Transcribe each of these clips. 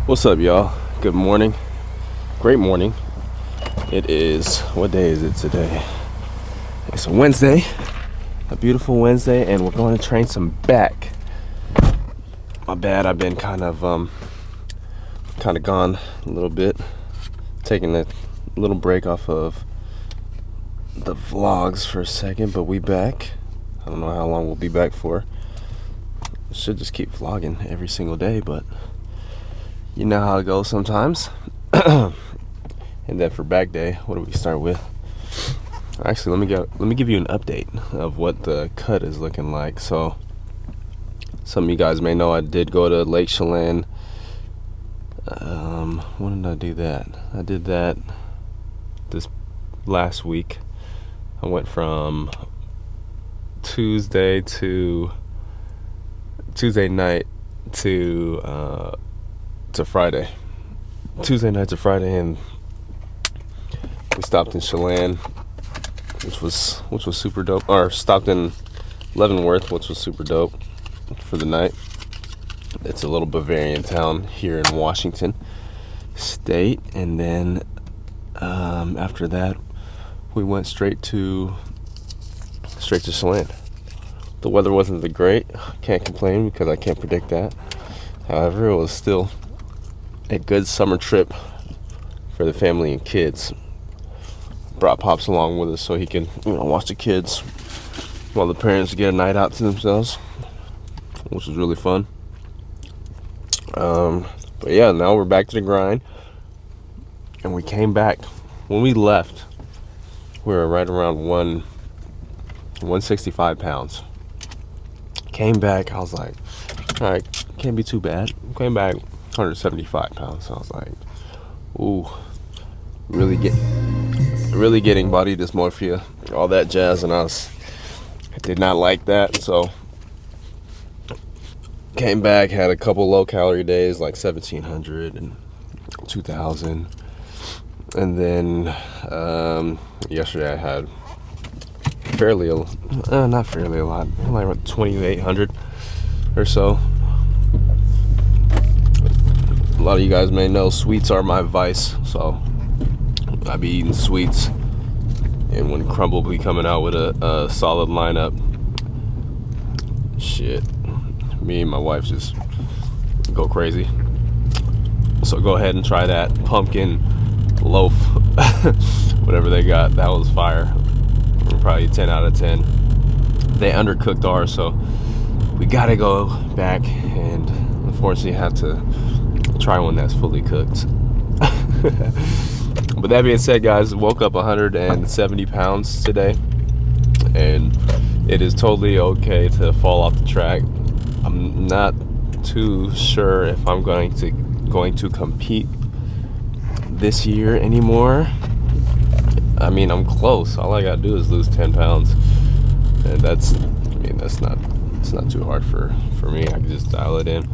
What's up, y'all? Good morning. Great morning. It is, what day is it today? It's a Wednesday, a beautiful Wednesday, and we're going to train some back. My bad, I've been kind of gone a little bit, taking a little break off of the vlogs for a second, but we back. I don't know how long we'll be back for. Should just keep vlogging every single day, but you know how it goes sometimes. And then for back day, what do we start with? Actually, let me give you an update of what the cut is looking like. So some of you guys may know I did go to Lake Chelan. When did I do that? I did that this last week. I went from Tuesday night to Friday. Tuesday night to Friday, and we stopped in Chelan, which was super dope. Or stopped in Leavenworth, which was super dope for the night. It's a little Bavarian town here in Washington State, and then after that, we went straight to Chelan. The weather wasn't that great. Can't complain because I can't predict that. However, it was still a good summer trip for the family and kids. Brought Pops along with us so he can, watch the kids while the parents get a night out to themselves, which was really fun. But yeah, now we're back to the grind, and we came back. When we left, we were right around 165 pounds. Came back, I was like, all right, can't be too bad. Came back 175 pounds. So I was like, ooh, really getting body dysmorphia, all that jazz, and I did not like that. So came back, had a couple low calorie days, like 1,700 and 2,000, and then yesterday I had not fairly a lot, like around 2,800 or so. A lot of you guys may know sweets are my vice, so I be eating sweets, and when Crumble be coming out with a solid lineup, shit, me and my wife just go crazy. So go ahead and try that pumpkin loaf, whatever they got. That was fire. Probably 10 out of 10. They undercooked ours, so we gotta go back and unfortunately have to try one that's fully cooked. But that being said, guys, woke up 170 pounds today, and it is totally okay to fall off the track. I'm not too sure if I'm going to compete this year anymore. I mean, I'm close. All I gotta do is lose 10 pounds, and it's not too hard for me. I can just dial it in.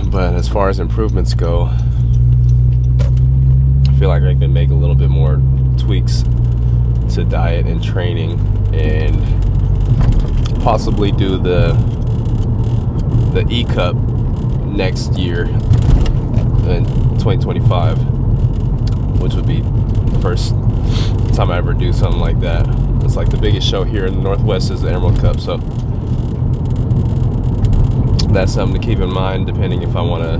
But as far as improvements go, I feel like I can make a little bit more tweaks to diet and training, and possibly do the E-Cup next year in 2025, which would be the first time I ever do something like that. It's like the biggest show here in the Northwest is the Emerald Cup, so that's something to keep in mind, depending if I want to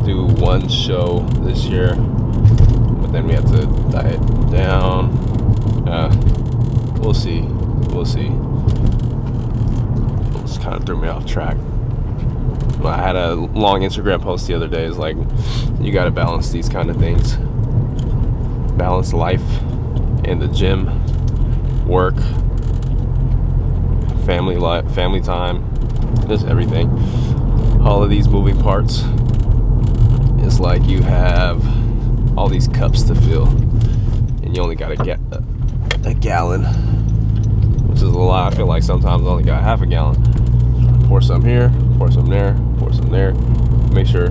do one show this year, but then we have to diet down. We'll see. Just kind of threw me off track. I had a long Instagram post the other day. It's like, you got to balance these kind of things. Balance life in the gym, work, family life, family time, just everything. All of these moving parts. It's like you have all these cups to fill, and you only got to get a gallon, which is a lot. I feel like sometimes I only got half a gallon. Pour some here, pour some there, pour some there. Make sure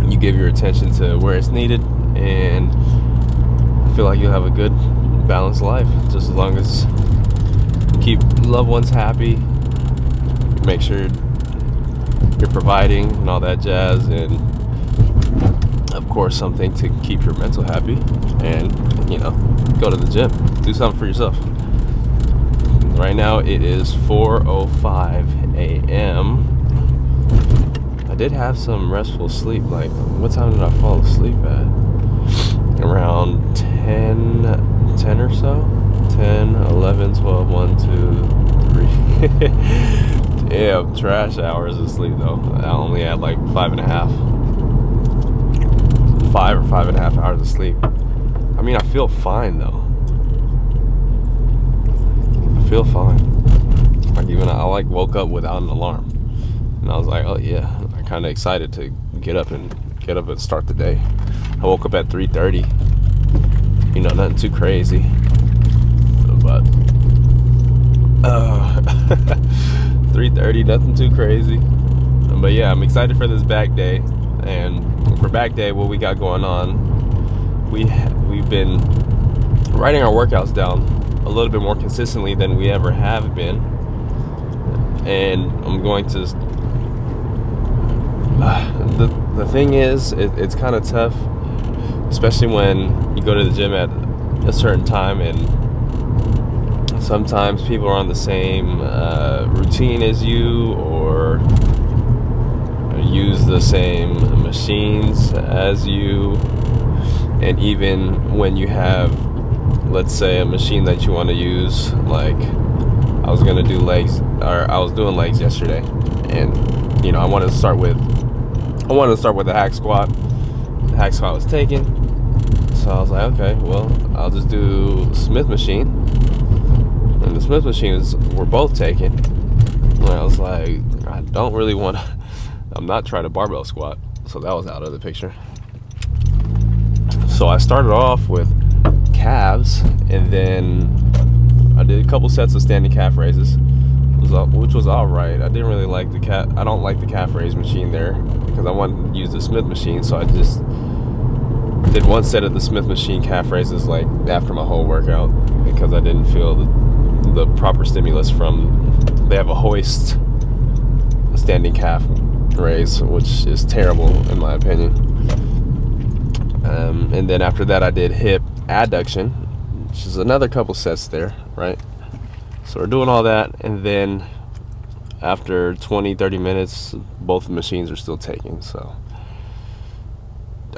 you give your attention to where it's needed, and I feel like you'll have a good balanced life, just as long as you keep loved ones happy, make sure you're providing and all that jazz, and of course something to keep your mental happy, and you know, go to the gym, do something for yourself. Right now it is 4:05 a.m. I did have some restful sleep. Like, what time did I fall asleep at? Around 10 or so. 10, 11, 12, 1, 2, 3. Damn, trash hours of sleep though. I only had like 5.5 hours of sleep. I mean, I feel fine though. I feel fine. Like, even I like woke up without an alarm, and I was like, oh yeah, I'm kind of excited to get up and start the day. I woke up at 3:30. You know, nothing too crazy, but 3:30, nothing too crazy. But yeah, I'm excited for this back day. And for back day, what we got going on, we've been writing our workouts down a little bit more consistently than we ever have been. And I'm going to the thing is, it's kind of tough, especially when you go to the gym at a certain time, and sometimes people are on the same routine as you, or use the same machines as you. And even when you have, let's say, a machine that you want to use, like I was doing legs yesterday, and you know, I wanted to start with the hack squat. The hack squat was taken, so I was like, okay, well, I'll just do Smith machine. And the Smith machines were both taken. And I was like, I don't really want to. I'm not trying to barbell squat, so that was out of the picture. So I started off with calves, and then I did a couple sets of standing calf raises, which was all right. I didn't really like I don't like the calf raise machine there, because I wanted to use the Smith machine. So I just did one set of the Smith machine calf raises like after my whole workout, because I didn't feel the proper stimulus from. They have a hoist standing calf raise, which is terrible in my opinion. And then after that, I did hip adduction, which is another couple sets there, right? So we're doing all that, and then after 20-30 minutes, both machines are still taking. So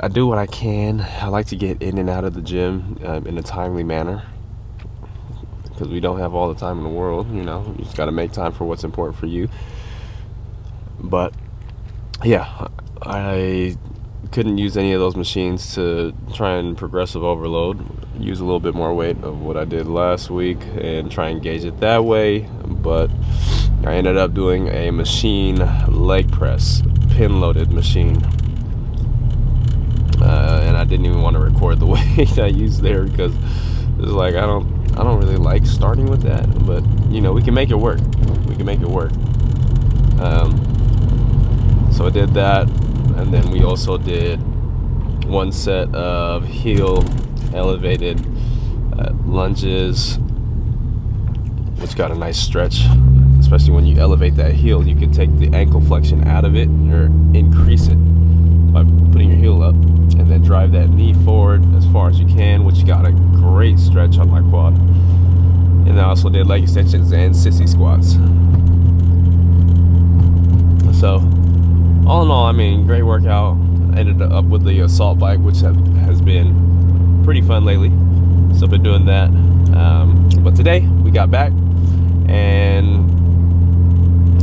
I do what I can. I like to get in and out of the gym in a timely manner, because we don't have all the time in the world. You know, you just got to make time for what's important for you. But yeah, I couldn't use any of those machines to try and progressive overload. Use a little bit more weight of what I did last week and try and gauge it that way. But I ended up doing a machine leg press, pin loaded machine, and I didn't even want to record the weight I used there, because it's like I don't really like starting with that. But you know, we can make it work. So I did that, and then we also did one set of heel elevated lunges, which got a nice stretch. Especially when you elevate that heel, you can take the ankle flexion out of it or increase it by putting your heel up, and then drive that knee forward as far as you can, which got a great stretch on my quad. And I also did leg extensions and sissy squats. So all in all, I mean, great workout. Ended up with the assault bike, which has been pretty fun lately. So I've been doing that. But today we got back and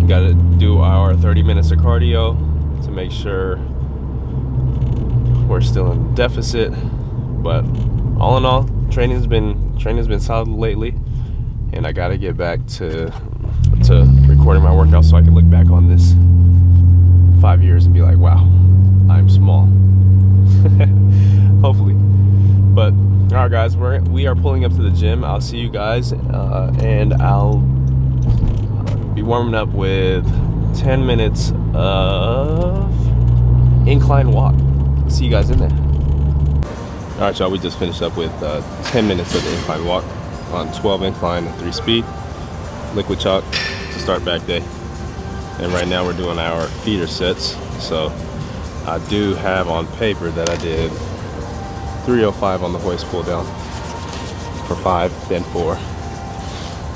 got to do our 30 minutes of cardio to make sure we're still in deficit. But all in all, training's been solid lately, and I got to get back to recording my workout so I can look back on this 5 years and be like, wow, I'm small. Hopefully. But all right, guys, we are pulling up to the gym. I'll see you guys, and I'll be warming up with 10 minutes of incline walk. See you guys in there. All right, y'all, we just finished up with 10 minutes of the incline walk on 12 incline and 3 speed, liquid chalk to start back day. and right now we're doing our feeder sets. So I do have on paper that I did 305 on the hoist pull down for 5, then 4.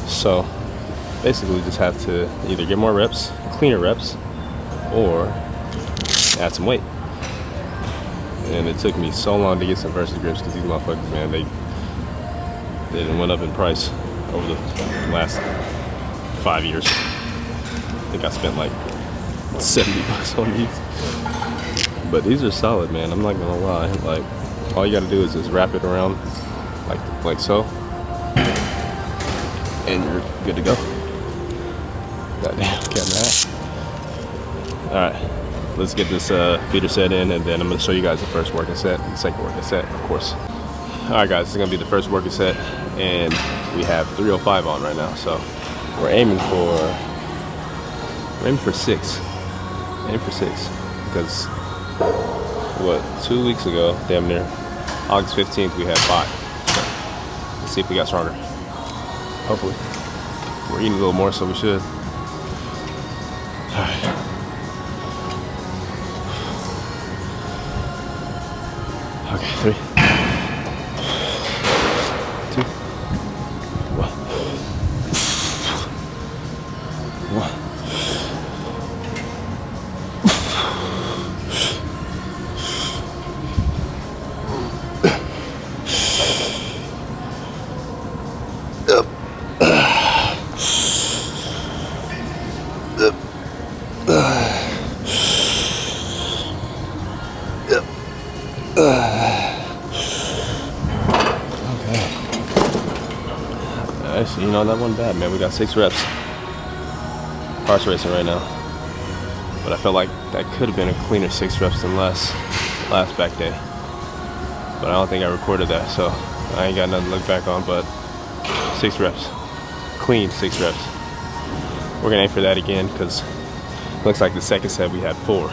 So basically just have to either get more reps, cleaner reps, or add some weight. And it took me so long to get some versus grips because these motherfuckers, man, they done went up in price over the last 5 years. I think I spent like $70 on these. But these are solid, man. I'm not gonna lie. Like, all you gotta do is just wrap it around like so, and you're good to go. Goddamn, getting that. All right, let's get this feeder set in, and then I'm gonna show you guys the first working set and the second working set, of course. All right, guys, this is gonna be the first working set, and we have 305 on right now. So we're aiming for 6. Aim for 6 because what, 2 weeks ago, damn near August 15th, we had 5. So let's see if we got stronger. Hopefully. We're eating a little more, so we should. All right. Okay, 3, 2, 1. 1. Actually, you know, that wasn't bad, man. We got 6 reps. Horse racing right now. But I felt like that could have been a cleaner 6 reps than last back day. But I don't think I recorded that, so I ain't got nothing to look back on, but 6 reps. Clean 6 reps. We're gonna aim for that again, because it looks like the second set we had 4.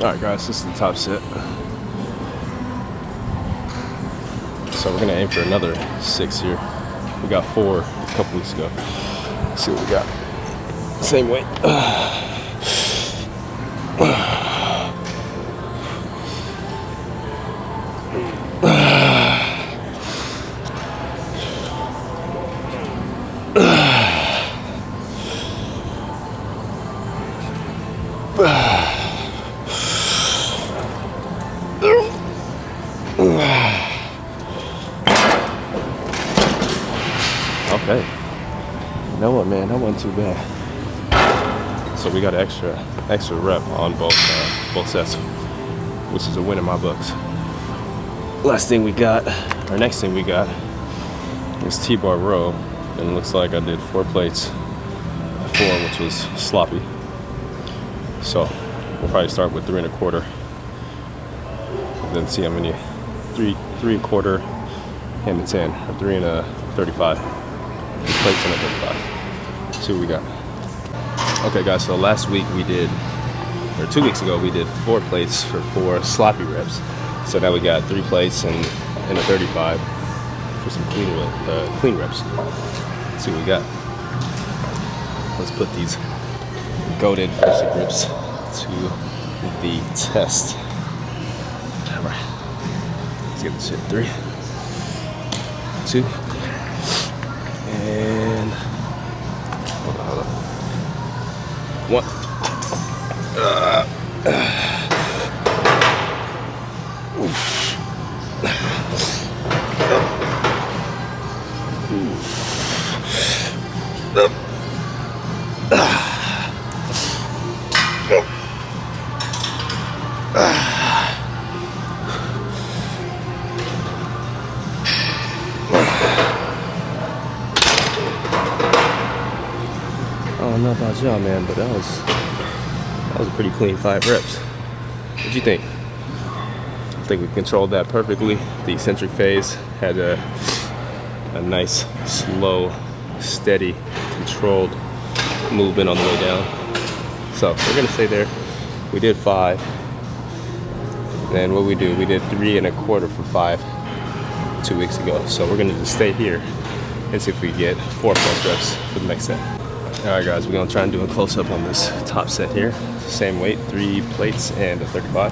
Alright guys, this is the top set. So we're gonna aim for another 6 here. We got 4 a couple weeks ago. Let's see what we got. Same weight. Okay. You know what, man? That wasn't too bad. So we got an extra rep on both sets, which is a win in my books. Next thing we got is T-bar row, and it looks like I did 4 plates at 4, which was sloppy. So we'll probably start with 3 1/4, and then see how many 3 1/4 and a 10, or 3 and a 35. 3 plates and a 35. See what we got. Okay guys, so last week we did, or 2 weeks ago, we did 4 plates for 4 sloppy reps. So now we got 3 plates and a 35 for some clean reps. Let's see what we got. Let's put these goated Bicep grips to the test. All right, let's get this shit. 3, 2, and hold on. 1. I don't know about y'all, man, but that was a pretty clean 5 reps. What'd you think? I think we controlled that perfectly. The eccentric phase had a nice, slow, steady, controlled movement on the way down. So we're gonna stay there. We did 5. And what we did 3 1/4 for 5 2 weeks ago. So we're gonna just stay here and see if we get 4+ reps for the next set. Alright guys, we're gonna try and do a close-up on this top set here. Same weight, 3 plates and a 35.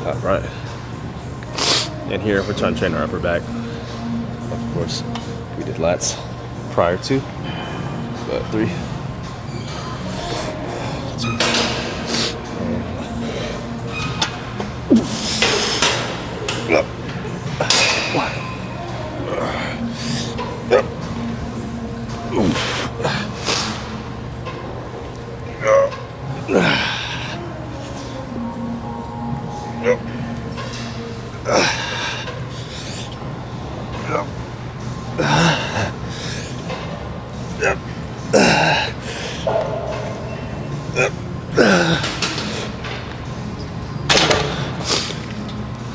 Alright. And here we're trying to train our upper back. Of course, we did lats prior to. But 3, 2, and 1.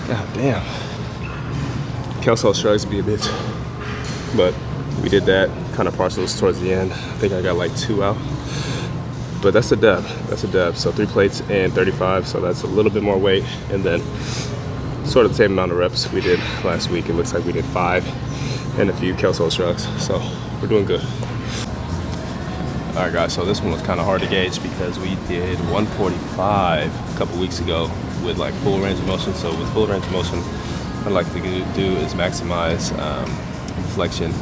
God damn. Kelso shrugs be a bitch. But we did that kind of partials towards the end. I think I got like 2 out. But that's a dub. That's a dub. So 3 plates and 35. So that's a little bit more weight. And then sort of the same amount of reps we did last week. It looks like we did 5 and a few Kelso shrugs. So we're doing good. All right, guys. So this one was kind of hard to gauge because we did 145 a couple weeks ago with like full range of motion. So with full range of motion, what I like to do is maximize flexion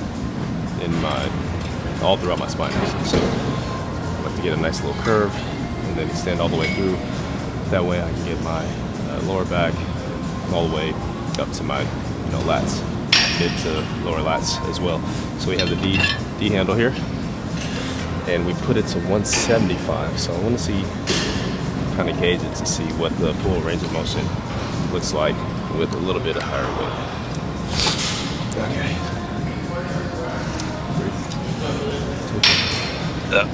in all throughout my spine. So I like to get a nice little curve and then extend all the way through. That way I can get my lower back all the way up to my lats, mid to lower lats as well. So we have the D handle here, and we put it to 175. So I want to see, kind of gauge it to see what the full range of motion looks like with a little bit of higher weight. Okay. 3, 2, up.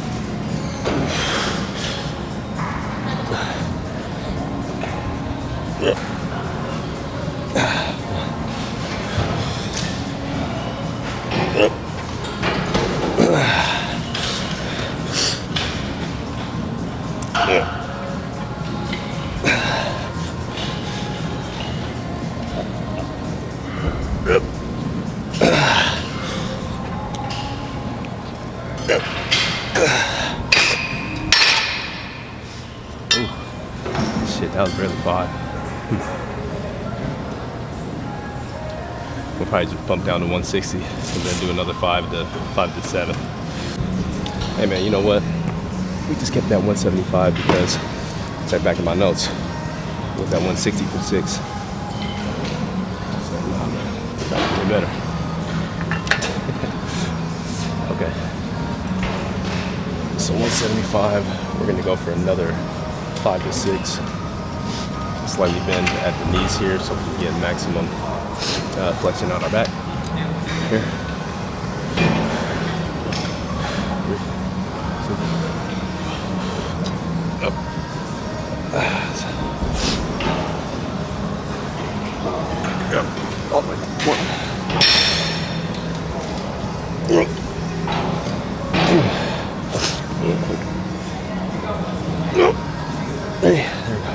Shit, that was barely 5. We'll probably just bump down to 160 and then do another 5 to 7. Hey man, you know what? We just kept that 175 because check back in my notes with that 160 for 6. So nah, man, that could be better. Okay. So 175, we're gonna go for another 5 to 6. Slightly bend at the knees here so we can get maximum flexion on our back. Here. 3, 2, up. Yep. All the way to 1. Hey, there we go.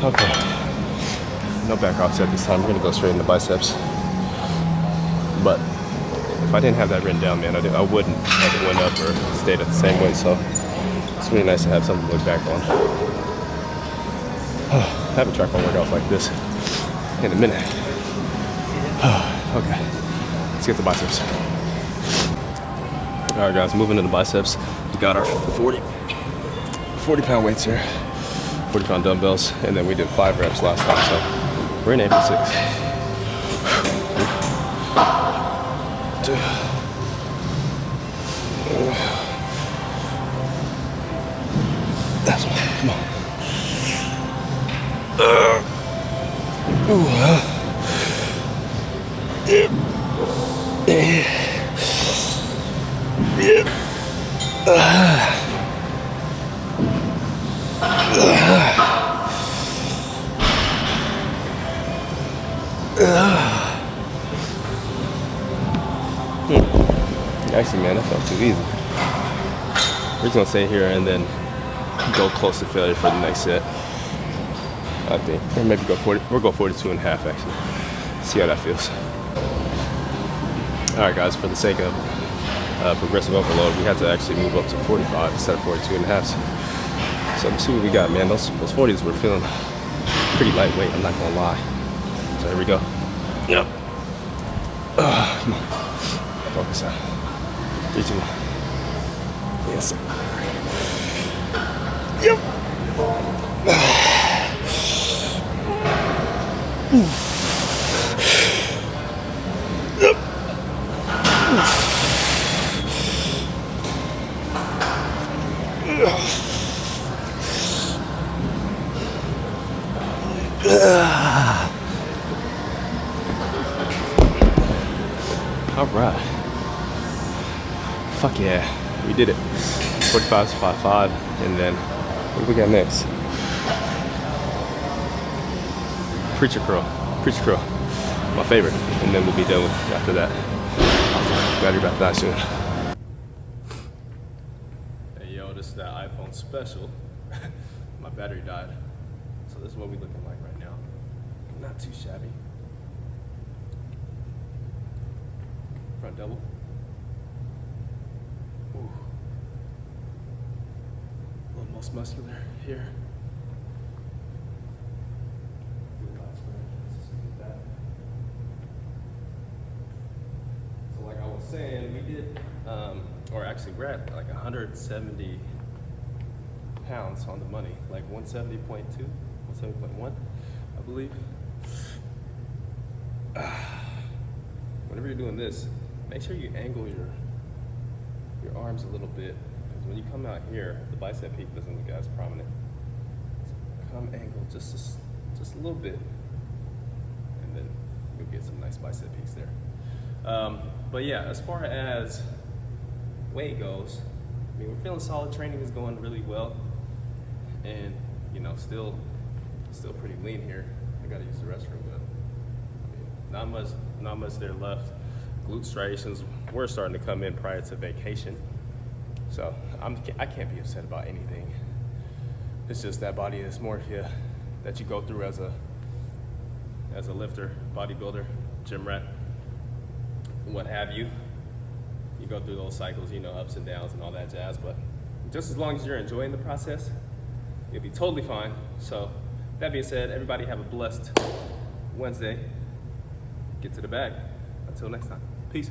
Okay, no back offset this time. We're gonna go straight into biceps. But if I didn't have that written down, man, I wouldn't have went up or stayed at the same weight. So it's really nice to have something to look back on. I haven't tracked my workouts like this in a minute. Okay, let's get the biceps. All right, guys, moving to the biceps. We got our 40-pound weights here, 40-pound dumbbells, and then we did 5 reps last time, so we're in 8 for 6. 2. That's one. Come on. easy, man. That felt too easy. We're just gonna stay here and then go close to failure for the next set. I think, or maybe go 40. We'll go 42 and a half actually. See how that feels. All right, guys. For the sake of progressive overload, we had to actually move up to 45 instead of 42 and a half. So let's see what we got, man. Those 40s were feeling pretty lightweight. I'm not gonna lie. So here we go. Yep. Come on. Focus out. 3, 2, 1. Yes, sir. Yep. Yep. All right. Fuck yeah, we did it. 45 to 5.5, and then what do we got next? Preacher curl, my favorite, and then we'll be done after that. Glad you're about to die soon. Hey yo, this is that iPhone special. My battery died, so this is what we're looking like right now. Not too shabby. Front double. Ooh. A little most muscular here. So like I was saying, we did, or actually we're at like 170 pounds on the money, like 170.2, 170.1, I believe. Whenever you're doing this, make sure you angle your arms a little bit, because when you come out here, the bicep peak doesn't look as prominent. So come angle just a little bit, and then you'll get some nice bicep peaks there. But yeah, as far as weight goes, I mean, we're feeling solid. Training is going really well, and you know, still pretty lean here. I gotta use the restroom, but I mean, not much there left. Glute striations were starting to come in prior to vacation, so I can't be upset about anything. It's just that body dysmorphia that you go through as a lifter, bodybuilder, gym rat, what have you. You go through those cycles, you know, ups and downs and all that jazz, but just as long as you're enjoying the process, you'll be totally fine. So that being said, everybody have a blessed Wednesday. Get to the bag. Until next time. Peace.